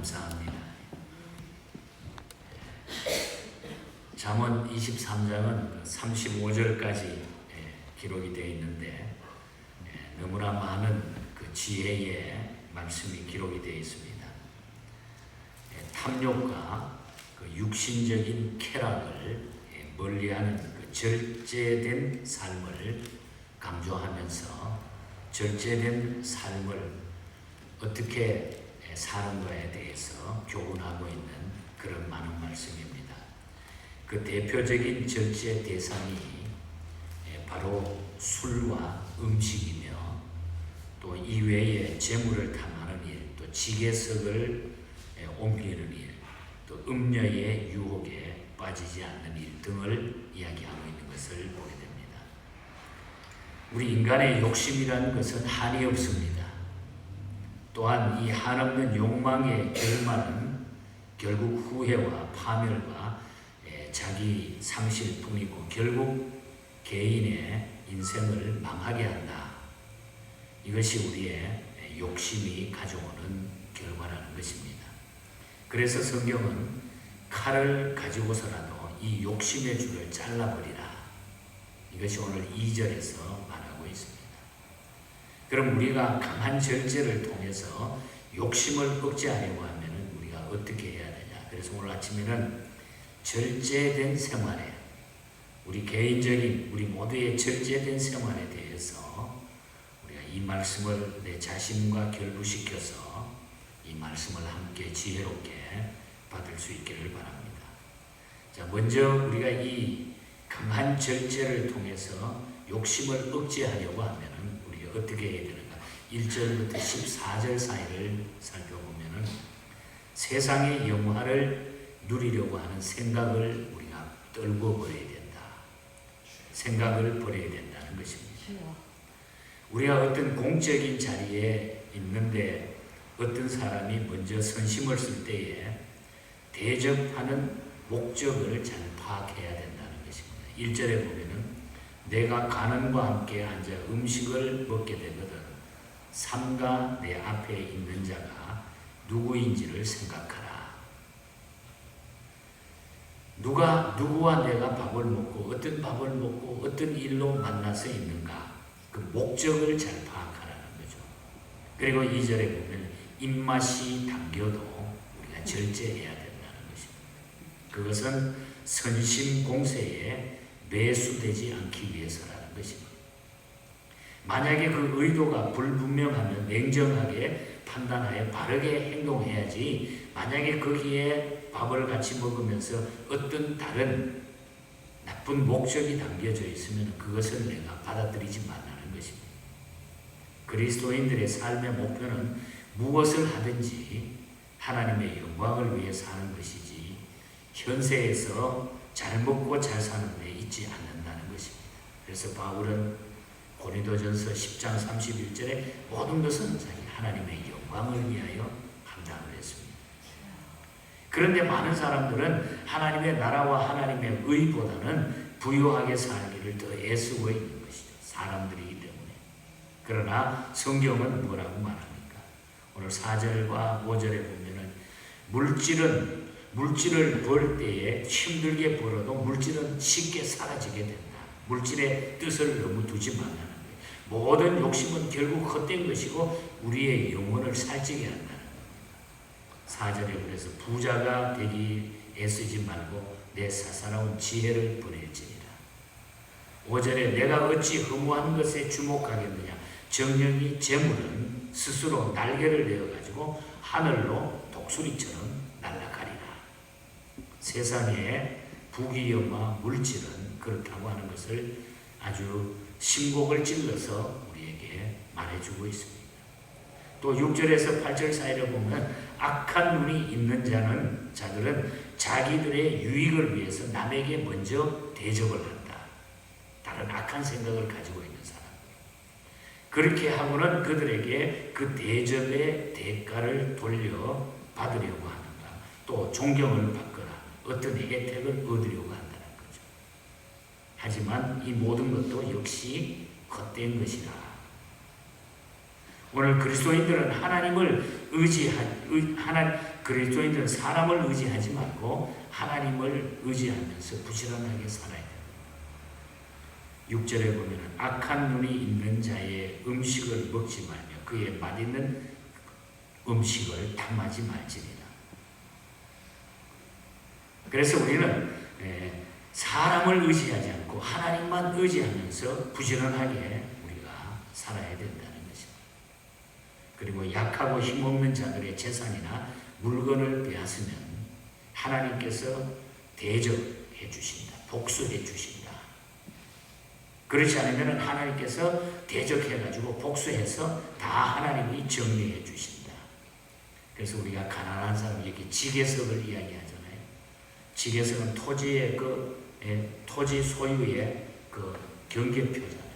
감사합니다. 잠언 23장은 35절까지 기록이 되어 있는데 너무나 많은 그 지혜의 말씀이 기록이 되어 있습니다. 탐욕과 그 육신적인 쾌락을 멀리하는 그 절제된 삶을 강조하면서 절제된 삶을 어떻게 사는가에 대해서 교훈하고 있는 그런 많은 말씀입니다. 그 대표적인 절제 대상이 바로 술과 음식이며 또 이외에 재물을 탐하는 일, 또 지게석을 옮기는 일, 또 음녀의 유혹에 빠지지 않는 일 등을 이야기하고 있는 것을 보게 됩니다. 우리 인간의 욕심이라는 것은 한이 없습니다. 또한 이 한없는 욕망의 결말은 결국 후회와 파멸과 자기 상실뿐이고 결국 개인의 인생을 망하게 한다. 이것이 우리의 욕심이 가져오는 결과라는 것입니다. 그래서 성경은 칼을 가지고서라도 이 욕심의 줄을 잘라버리라. 이것이 오늘 2절에서 말하고 있습니다. 그럼 우리가 강한 절제를 통해서 욕심을 억제하려고 하면 우리가 어떻게 해야 되냐. 그래서 오늘 아침에는 절제된 생활에, 우리 개인적인 우리 모두의 절제된 생활에 대해서 우리가 이 말씀을 내 자신과 결부시켜서 이 말씀을 함께 지혜롭게 받을 수 있기를 바랍니다. 자, 먼저 우리가 이 강한 절제를 통해서 욕심을 억제하려고 하면 우리가 어떻게 해야 되는가? 1절부터 14절 사이를 살펴보면 세상의 영화를 누리려고 하는 생각을 우리가 떨고 버려야 된다. 생각을 버려야 된다는 것입니다. 우리가 어떤 공적인 자리에 있는데 어떤 사람이 먼저 선심을 쓸 때에 대접하는 목적을 잘 파악해야 된다는 것입니다. 1절에 보면은 내가 가는과 함께 앉아 음식을 먹게 되거든 삼가 내 앞에 있는 자가 누구인지를 생각하라. 누구와 내가 밥을 먹고 어떤 밥을 먹고 어떤 일로 만나서 있는가, 그 목적을 잘 파악하라는 거죠. 그리고 2절에 보면 입맛이 당겨도 우리가 절제해야 된다는 것입니다. 그것은 선심 공세에 매수되지 않기 위해서라는 것입니다. 만약에 그 의도가 불분명하면 냉정하게 판단하여 바르게 행동해야지, 만약에 거기에 밥을 같이 먹으면서 어떤 다른 나쁜 목적이 담겨져 있으면 그것을 내가 받아들이지 말라는 것입니다. 그리스도인들의 삶의 목표는 무엇을 하든지 하나님의 영광을 위해 사는 것이지 현세에서 잘 먹고 잘 사는 데 있지 않는다는 것입니다. 그래서 바울은 고린도전서 10장 31절에 모든 것은 자기 하나님의 영광을 위하여 한다고 했습니다. 그런데 많은 사람들은 하나님의 나라와 하나님의 의보다는 부유하게 살기를 더 애쓰고 있는 것이죠. 사람들이기 때문에. 그러나 성경은 뭐라고 말합니까? 오늘 4절과 5절에 보면은 물질을 벌 때에 힘들게 벌어도 물질은 쉽게 사라지게 된다. 물질의 뜻을 너무 두지 말라는 거예요. 모든 욕심은 결국 헛된 것이고 우리의 영혼을 살찌게 한다는 거예요. 4절에 그래서 부자가 되기 애쓰지 말고 내 사사로운 지혜를 버릴지니라. 5절에 내가 어찌 허무한 것에 주목하겠느냐. 정령이 재물은 스스로 날개를 내어가지고 하늘로 독수리처럼 날아가리라. 세상의 부귀영화 물질은 그렇다고 하는 것을 아주 신곡을 찔러서 우리에게 말해주고 있습니다. 또 6절에서 8절 사이를 보면 악한 눈이 있는 자들은 자기들의 유익을 위해서 남에게 먼저 대접을 한다. 다른 악한 생각을 가지고 있는 사람. 그렇게 하고는 그들에게 그 대접의 대가를 돌려받으려고 하는가. 또 존경을 받거나 어떤 혜택을 얻으려고 한다는 거죠. 하지만 이 모든 것도 역시 헛된 것이라. 오늘 그리스도인들은 그리스도인들은 사람을 의지하지 말고 하나님을 의지하면서 부지런하게 살아야 돼요. 6절에 보면 악한 눈이 있는 자의 음식을 먹지 말며 그의 맛있는 음식을 탐하지 말지니라. 그래서 우리는 사람을 의지하지 않고 하나님만 의지하면서 부지런하게 우리가 살아야 된다는 것입니다. 그리고 약하고 힘없는 자들의 재산이나 물건을 빼앗으면 하나님께서 대접해 주신다. 복수해 주신다. 그렇지 않으면 하나님께서 대적해가지고 복수해서 다 하나님이 정리해 주신다. 그래서 우리가 가난한 사람, 여기 지계석을 이야기하잖아요. 지계석은 토지의 토지 소유의 경계표잖아요.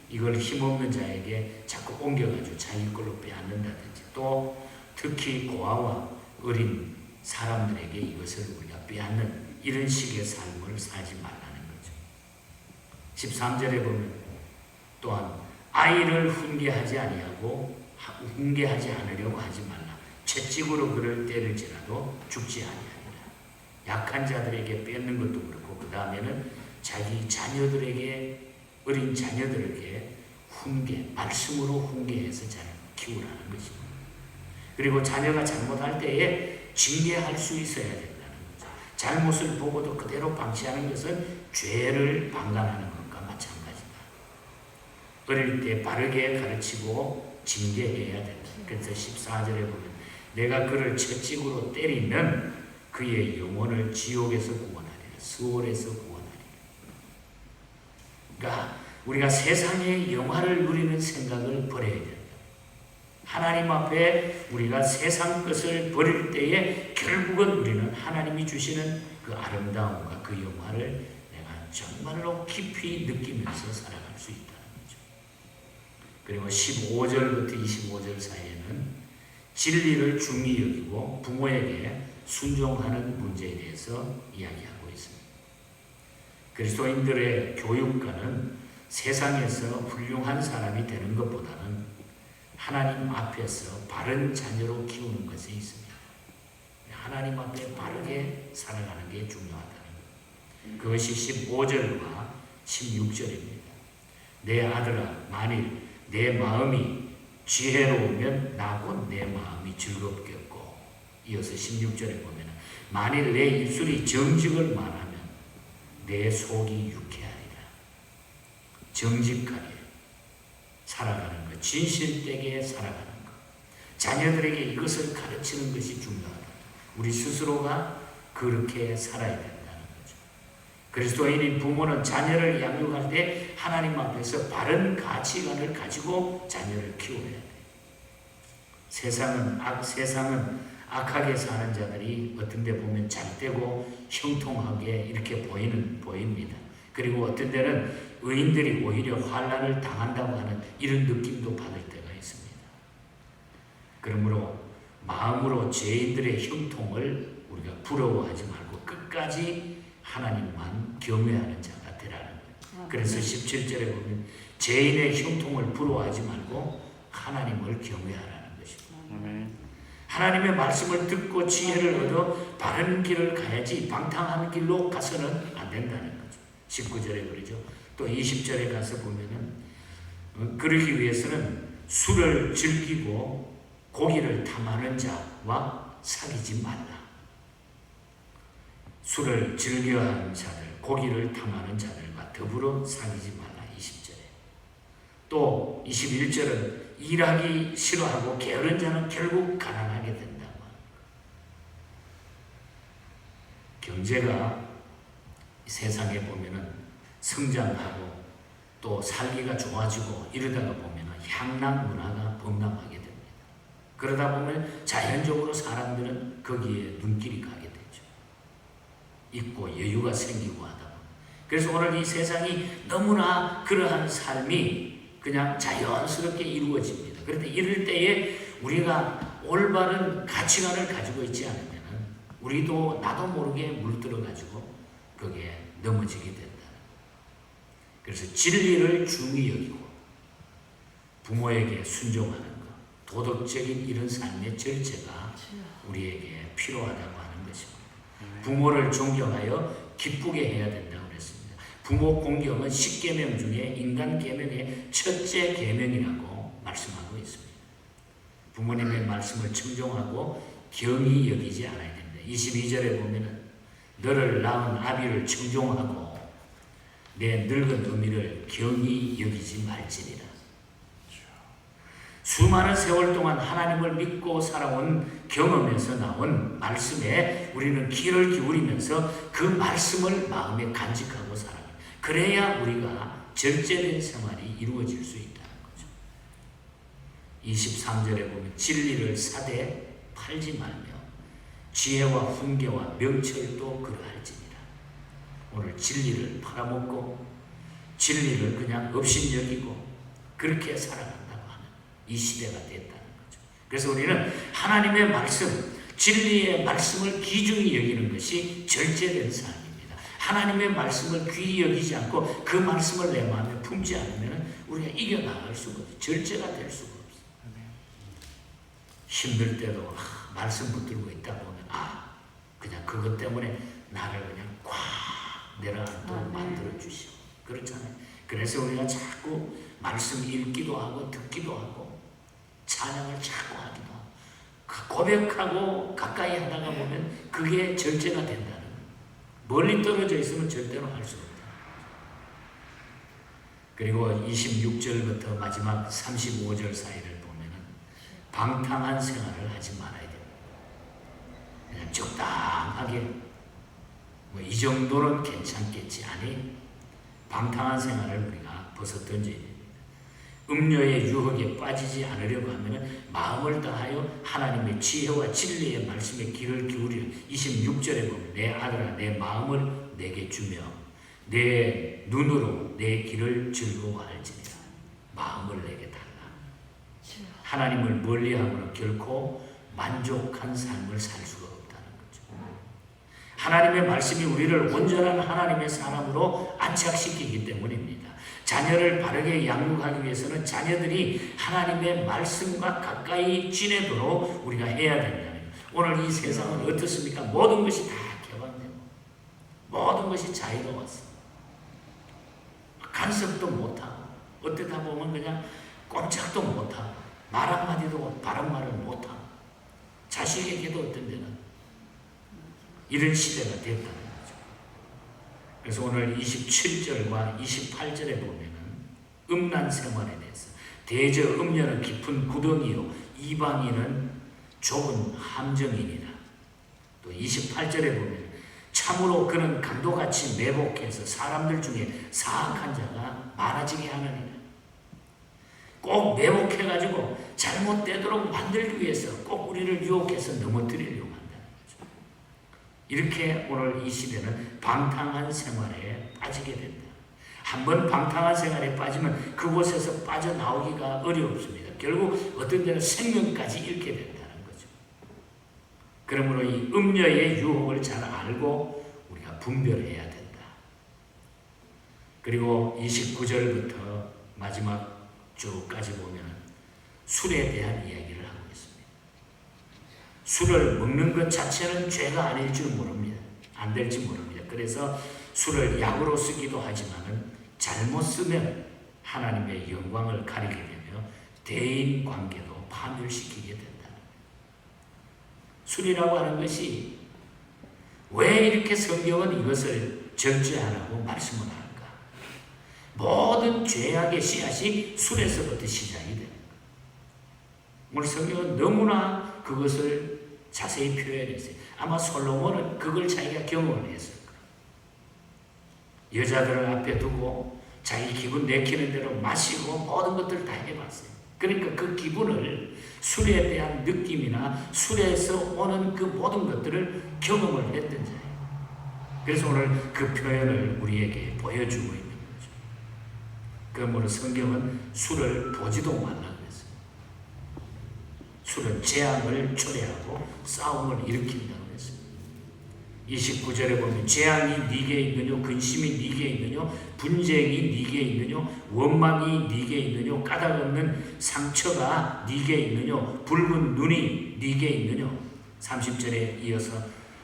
이걸 힘없는 자에게 자꾸 옮겨가지고 자기 걸로 빼앗는다든지, 또 특히 고아와 어린 사람들에게 이것을 우리가 빼앗는 이런 식의 삶을 살지 말라는 거죠. 13절에 보면 또한 아이를 훈계하지 않으려고 하지 말라. 채찍으로 그를 때릴지라도 죽지 아니하리라. 약한 자들에게 뺏는 것도 그렇고, 그 다음에는 자기 자녀들에게, 어린 자녀들에게 말씀으로 훈계해서 잘 키우라는 것입니다. 그리고 자녀가 잘못할 때에 징계할 수 있어야 된다는 거죠. 잘못을 보고도 그대로 방치하는 것은 죄를 방관하는 것과 마찬가지다. 어릴 때 바르게 가르치고 징계해야 된다. 그래서 14절에 보면 내가 그를 채찍으로 때리면 그의 영혼을 지옥에서 구원하리라. 수월에서 구원하리라. 그러니까 우리가 세상의 영화를 누리는 생각을 버려야 된다. 하나님 앞에 우리가 세상 것을 버릴 때에 결국은 우리는 하나님이 주시는 그 아름다움과 그 영화를 내가 정말로 깊이 느끼면서 살아갈 수 있다는 거죠. 그리고 15절부터 25절 사이에는 진리를 중히 여기고 부모에게 순종하는 문제에 대해서 이야기하고 있습니다. 그리스도인들의 교육과는 세상에서 훌륭한 사람이 되는 것보다는 하나님 앞에서 바른 자녀로 키우는 것에 있습니다. 하나님 앞에 바르게 살아가는 게 중요하다는 것. 그것이 15절과 16절입니다. 내 아들아, 만일 내 마음이 지혜로우면 나 곧 내 마음이 즐겁겠고, 이어서 16절에 보면 만일 내 입술이 정직을 말하면 내 속이 유쾌하리라. 정직하게 살아가는 것, 진실되게 살아가는 것, 자녀들에게 이것을 가르치는 것이 중요하다. 우리 스스로가 그렇게 살아야 된다는 거죠. 그리스도인인 부모는 자녀를 양육할 때 하나님 앞에서 바른 가치관을 가지고 자녀를 키워야 돼요. 세상은 악하게 사는 자들이 어떤 데 보면 잘되고 형통하게 이렇게 보입니다. 그리고 어떤 데는 의인들이 오히려 환난을 당한다고 하는 이런 느낌도 받을 때가 있습니다. 그러므로 마음으로 죄인들의 형통을 우리가 부러워하지 말고 끝까지 하나님만 경외하는 자가 되라는 거예요. 그래서 17절에 보면 죄인의 형통을 부러워하지 말고 하나님을 경외하라는 것입니다. 하나님의 말씀을 듣고 지혜를 얻어 바른 길을 가야지 방탕한 길로 가서는 안 된다는 거죠. 19절에 그러죠. 또 20절에 가서 보면은 그러기 위해서는 술을 즐기고 고기를 탐하는 자와 사귀지 말라. 술을 즐겨하는 자들, 고기를 탐하는 자들과 더불어 사귀지 말라. 20절에. 또 21절은 일하기 싫어하고 게으른 자는 결국 가난하게 된다고. 경제가 세상에 보면은 성장하고 또 살기가 좋아지고 이러다가 보면은 향락 문화가 범람하게 됩니다. 그러다 보면 자연적으로 사람들은 거기에 눈길이 가게 되죠. 있고 여유가 생기고 하다 보면. 그래서 오늘 이 세상이 너무나 그러한 삶이 그냥 자연스럽게 이루어집니다. 그런데 이럴 때에 우리가 올바른 가치관을 가지고 있지 않으면 우리도 나도 모르게 물들어가지고 거기에 넘어지게 된다. 그래서 진리를 중히 여기고 부모에게 순종하는 도덕적인 이런 삶의 절제가 우리에게 필요하다고 하는 것입니다. 부모를 존경하여 기쁘게 해야 된다고 그랬습니다. 부모 공경은 10계명 중에 인간 계명의 첫째 계명이라고 말씀하고 있습니다. 부모님의 말씀을 청종하고 경히 여기지 않아야 됩니다. 22절에 보면은 너를 낳은 아비를 청종하고 내 늙은 어미를 경히 여기지 말지니라. 수많은 세월 동안 하나님을 믿고 살아온 경험에서 나온 말씀에 우리는 귀를 기울이면서 그 말씀을 마음에 간직하고 살아요. 그래야 우리가 절제된 생활이 이루어질 수 있다는 거죠. 23절에 보면 진리를 사되 팔지 말며 지혜와 훈계와 명철도 그러할지니라. 오늘 진리를 팔아먹고 진리를 그냥 업신여기고 그렇게 살아간다고 하는 이 시대가 됐다는 거죠. 그래서 우리는 하나님의 말씀, 진리의 말씀을 귀중히 여기는 것이 절제된 삶입니다. 하나님의 말씀을 귀히 여기지 않고 그 말씀을 내 마음에 품지 않으면 우리가 이겨나갈 수가 없어요. 절제가 될 수가 없어요. 힘들 때도 말씀 붙들고 있다 보면 그냥 그것 때문에 나를 그냥 꽉 내려앉도록 만들어주시오. 그렇잖아요. 그래서 우리가 자꾸 말씀 읽기도 하고 듣기도 하고 찬양을 자꾸 하기도 하고 고백하고 가까이 하다가 보면 그게 절제가 된다는 거예요. 멀리 떨어져 있으면 절대로 할 수 없다. 그리고 26절부터 마지막 35절 사이를 보면은 방탕한 생활을 하지 말아야 됩니다. 그냥 적당하게 이 정도는 괜찮겠지 아니 방탕한 생활을 우리가 벗어던져야 됩니다. 음료의 유혹에 빠지지 않으려고 하면 마음을 다하여 하나님의 지혜와 진리의 말씀에 귀를 기울이려 26절에 보면 내 아들아 내 마음을 내게 주며 내 눈으로 내 길을 즐거워할지니라. 마음을 내게 달라. 하나님을 멀리하고는 결코 만족한 삶을 살 수가 없다는 거죠. 하나님의 말씀이 우리를 온전한 하나님의 사람으로 안착시키기 때문입니다. 자녀를 바르게 양육하기 위해서는 자녀들이 하나님의 말씀과 가까이 지내도록 우리가 해야 된다는 거예요. 오늘 이 세상은 어떻습니까? 모든 것이 다 개방되고 모든 것이 자유로웠어. 간섭도 못하고 어쩌다 보면 그냥 꼼짝도 못하고 말 한마디도 바른 말을 못하고 자식에게도 어떤 데는 이런 시대가 됐다는 거죠. 그래서 오늘 27절과 28절에 보면은 음란 생활에 대해서 대저 음녀는 깊은 구덩이요 이방인은 좁은 함정이니라. 또 28절에 보면 참으로 그는 강도같이 매복해서 사람들 중에 사악한 자가 많아지게 하느니라. 꼭 매복해가지고 잘못되도록 만들기 위해서 꼭 우리를 유혹해서 넘어뜨리려고 한다는 거죠. 이렇게 오늘 이 시대는 방탕한 생활에 빠지게 된다. 한번 방탕한 생활에 빠지면 그곳에서 빠져나오기가 어렵습니다. 결국 어떤 때는 생명까지 잃게 된다는 거죠. 그러므로 이 음녀의 유혹을 잘 알고 우리가 분별해야 된다. 그리고 29절부터 마지막 주까지 보면 술에 대한 이야기를 하고 있습니다. 술을 먹는 것 자체는 죄가 아닐 줄 모릅니다. 안 될지 모릅니다. 그래서 술을 약으로 쓰기도 하지만은 잘못 쓰면 하나님의 영광을 가리게 되며 대인 관계도 파멸시키게 된다. 술이라고 하는 것이 왜 이렇게 성경은 이것을 절제하라고 말씀을 할까? 모든 죄악의 씨앗이 술에서부터 시작이 됩니다. 오늘 성경은 너무나 그것을 자세히 표현했어요. 아마 솔로몬은 그걸 자기가 경험을 했을 거예요. 여자들을 앞에 두고 자기 기분 내키는 대로 마시고 모든 것들을 다 해봤어요. 그러니까 그 기분을 술에 대한 느낌이나 술에서 오는 그 모든 것들을 경험을 했던 자예요. 그래서 오늘 그 표현을 우리에게 보여주고 있는 거죠. 그러므로 성경은 술을 보지도 말라고 했어요. 술은 재앙을 초래하고 싸움을 일으킨다고 했습니다. 29절에 보면 재앙이 네게 있느뇨 근심이 네게 있느뇨 분쟁이 네게 있느뇨 원망이 네게 있느뇨 까닭없는 상처가 네게 있느뇨 붉은 눈이 네게 있느뇨. 30절에 이어서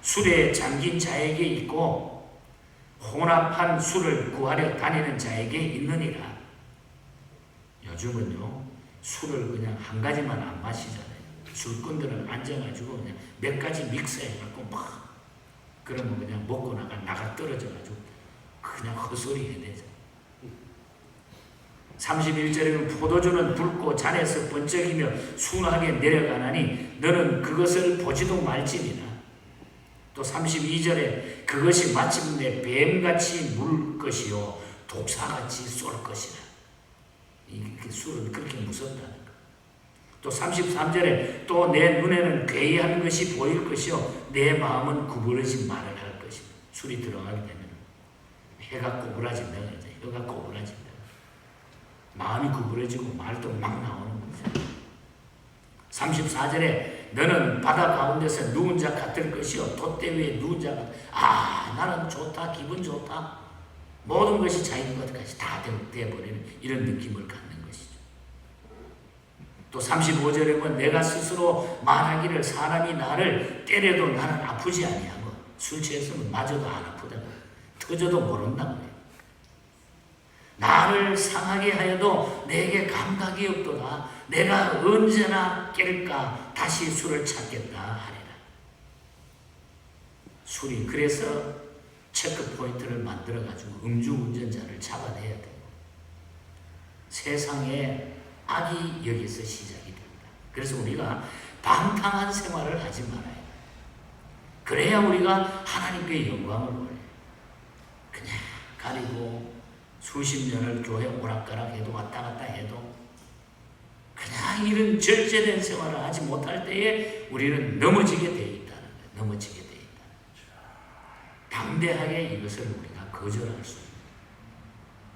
술에 잠긴 자에게 있고 혼합한 술을 구하려 다니는 자에게 있느니라. 요즘은요 술을 그냥 한 가지만 안 마시잖아요. 술꾼들은 앉아가지고 그냥 몇 가지 믹스해갖고 막 그러면 그냥 먹고 나가 떨어져가지고 그냥 헛소리 해대죠. 31절에는 포도주는 붉고 잔에서 번쩍이며 순하게 내려가나니 너는 그것을 보지도 말지니라. 또 32절에 그것이 마침내 뱀같이 물 것이요 독사같이 쏠 것이라. 이 술은 그렇게 무섭다는 거. 또 33절에 또 내 눈에는 괴이한 것이 보일 것이요 내 마음은 구부러진 말을 할 것이다. 술이 들어가게 되면 해가 꼬부라진다. 혀가 꼬부라진다. 마음이 구부러지고 말도 막 나오는 거죠. 34절에 너는 바다 가운데서 누운 자 같을 것이요 돛대 위에 누운 자 나는 좋다 기분 좋다 모든 것이 자기 것까지 다 되어버리는 이런 느낌을 갖는 것이죠. 또 35절에 보면 내가 스스로 말하기를 사람이 나를 때려도 나는 아프지 아니하고 술 취했으면 맞아도 안 아프다고 터져도 모른다고. 나를 상하게 하여도 내게 감각이 없도다. 내가 언제나 깰까 다시 술을 찾겠다 하리라. 술이 그래서 체크포인트를 만들어가지고 음주운전자를 잡아내야 되고 세상에 악이 여기서 시작이 됩니다. 그래서 우리가 방탕한 생활을 하지 말아요. 그래야 우리가 하나님께 영광을 올려요. 그냥 가리고 수십 년을 교회 오락가락해도 왔다 갔다 해도 그냥 이런 절제된 생활을 하지 못할 때에 우리는 넘어지게 되어 있다는 거예요. 넘어지게 되어 있다. 담대하게 이것을 우리가 거절할 수 있는.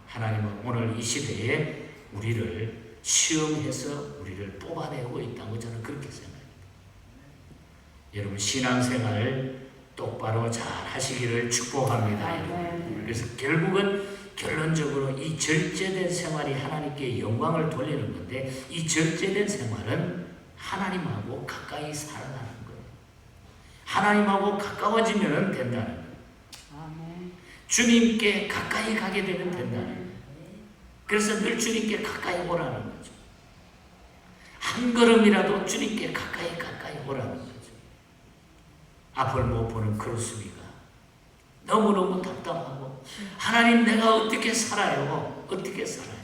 하나님은 오늘 이 시대에 우리를 시험해서 우리를 뽑아내고 있다고 저는 그렇게 생각합니다. 여러분 신앙생활을 똑바로 잘 하시기를 축복합니다. 여러분. 그래서 결론적으로 이 절제된 생활이 하나님께 영광을 돌리는 건데 이 절제된 생활은 하나님하고 가까이 살아가는 거예요. 하나님하고 가까워지면 된다는 거예요. 주님께 가까이 가게 되면 된다는 거예요. 그래서 늘 주님께 가까이 오라는 거죠. 한 걸음이라도 주님께 가까이 오라는 거죠. 앞을 못 보는 크로스비가 너무너무 답답하고 하나님 내가 어떻게 살아요? 어떻게 살아요?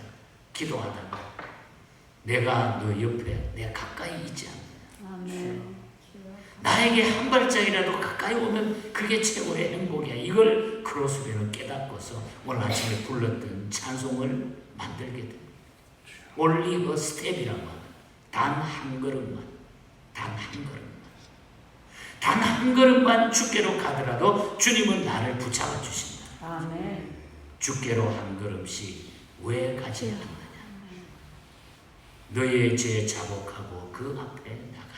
기도하다가 내가 너 옆에 내가 가까이 있지 않느냐. 나에게 한 발짝이라도 가까이 오면 그게 최고의 행복이야. 이걸 크로스비는 깨닫고서 오늘 아침에 불렀던 찬송을 만들게 됩니다. Only a step이라고 하는 단 한 걸음만 단 한 걸음만 단 한 걸음만 주께로 가더라도 주님은 나를 붙잡아 주신다. 아멘. 주께로 한 걸음씩 왜 가지 않느냐. 너의 죄 자복하고 그 앞에 나가라.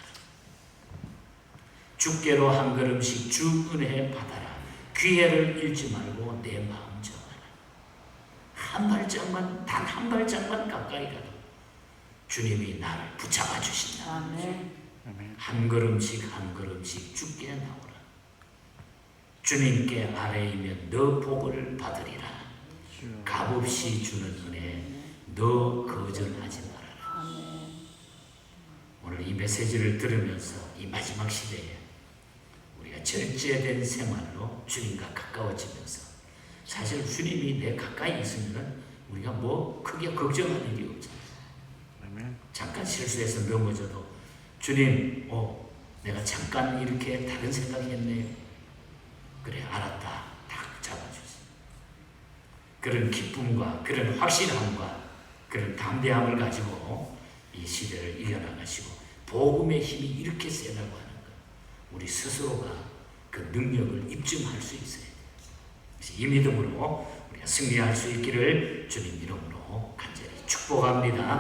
주께로 한 걸음씩 주 은혜 받아라. 기회를 잃지 말고 내 마음 정하라. 한 발짝만 단 한 발짝만 가까이 가도 주님이 나를 붙잡아 주신다. 아멘. 한 걸음씩 한 걸음씩 주께 나오라. 주님께 아뢰이면 너 복을 받으리라. 값없이 주는 은혜 너 거절하지 말아라. 오늘 이 메시지를 들으면서 이 마지막 시대에 우리가 절제된 생활로 주님과 가까워지면서 사실 주님이 내 가까이 있으면 우리가 뭐 크게 걱정할 일이 없잖아요. 잠깐 실수해서 넘어져도 주님, 내가 잠깐 이렇게 다른 생각했네요. 그래, 알았다. 딱 잡아주세요. 그런 기쁨과 그런 확신함과 그런 담대함을 가지고 이 시대를 이겨나가시고 복음의 힘이 이렇게 세다고 하는 것. 우리 스스로가 그 능력을 입증할 수 있어야 돼요. 그래서 이 믿음으로 우리가 승리할 수 있기를 주님 이름으로 간절히 축복합니다.